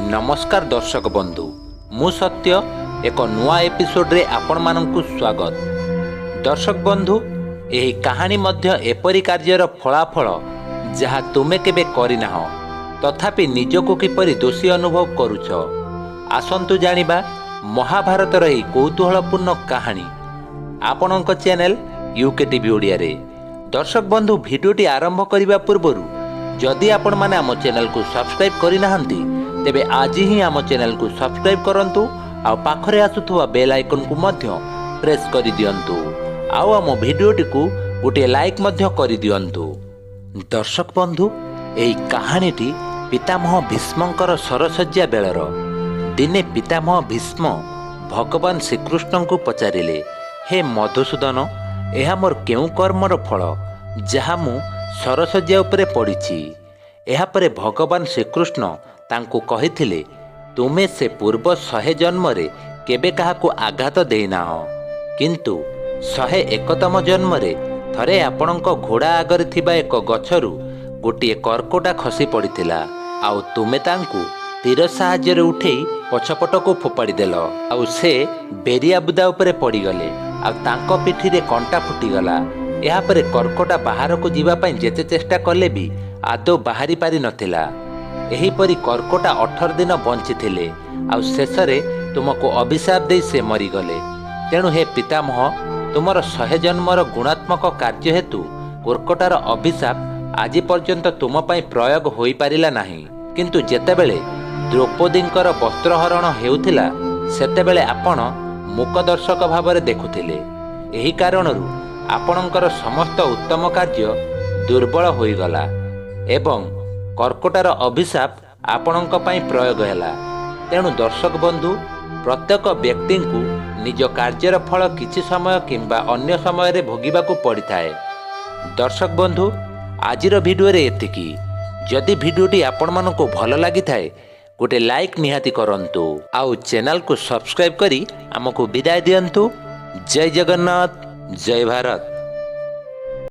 नमस्कार दर्शक बंधु मु सत्य एक नुआ एपिसोड रे आपण मानकु स्वागत। दर्शक बंधु एही कहानी मध्य एपरी कार्यर फलाफल जहा तुमे केबे करिना हो तथापि निजको किपरि दोषी अनुभव करूछ। आसंतु जानिबा महाभारतर एही कौतूहलपूर्ण कहानी आपणक चैनल यूके टीवी ओडिया रे। दर्शक बंधु भिडियोटी आरंभ करिबा पूर्वरु जदि आपण माने आम चैनल को सब्सक्राइब करि नाहंती तेबे आज ही आम चैनल को सब्सक्राइब करंतु आ पाखरे आसुथुवा बेल आइकन को मध्य प्रेस करि दियंतु आउ आम भिडियोटी को गोटे लाइक मध्य करि दियंतु। दर्शक बंधु एही कहानीटी पितामह भीष्मंकर सरसज्जा बेलर। दिने पितामह भीष्म भगवान श्रीकृष्ण को पचारिले, हे मधुसूदन एहा मोर केउ कर्मर फल जहा मु सरसज्जा उपरे पड़िछि। एहा परे भगवान श्रीकृष्ण तांको कहिथिले, तुमे से पूर्व 100 जन्मरे केबे काहाको आघात देना हो, किंतु 101तम जन्मरे थरे आपणक घोड़ा आगरे थिबा एक गछरु गोटे कर्कोटा खसी पड़िथिला आउ तुमे तांको तीर साहाय्य उठेई पछपटको फोपाड़ी देल आउ से बेरिया बुदा उपरे पड़ीगले आ तांको पिठी रे कंटा फुटीगला। एहा परे कर्कोटा बाहर को जीवा पई जेते चेष्टा कले भी आदौ बाहरी पारि नथिला। एहीपरि कर्कोटा 18 दिन बंचिथिले आउ शेषरे तुमको अभिशाप दे से मरीगले। तेणु हे पितामह तुमर 100 जन्मर गुणात्मक कार्य हेतु कर्कोटार अभिशाप आज पर्यंत तुम पई प्रयोग होई पारिला नाही, किंतु जेतेबेले द्रौपदींकर वस्त्रहरण हेउथिला सेतेबेले आपण मूक दर्शक भावरे देखुथिले। एही कारणरू आपणकर समस्त उत्तम कार्य दुर्बल होईगला एवं कर्कोटार अभिशाप आपणक पई प्रयोग हैला। तेणु दर्शक बंधु प्रत्येक व्यक्ति को निज कार्यर फल किछि समय किंबा अन्य समय रे भोगिबाकू पड़िथाए। दर्शक बंधु आजिर भिडियो रे एतिकी। जदि भिडियोटी आपण मानको भल लागि थाए गोटे लाइक निहाती करंतु आउ चैनल को सब्सक्राइब करी हमको विदाय दियंतु। जय जगन्नाथ, जय भारत।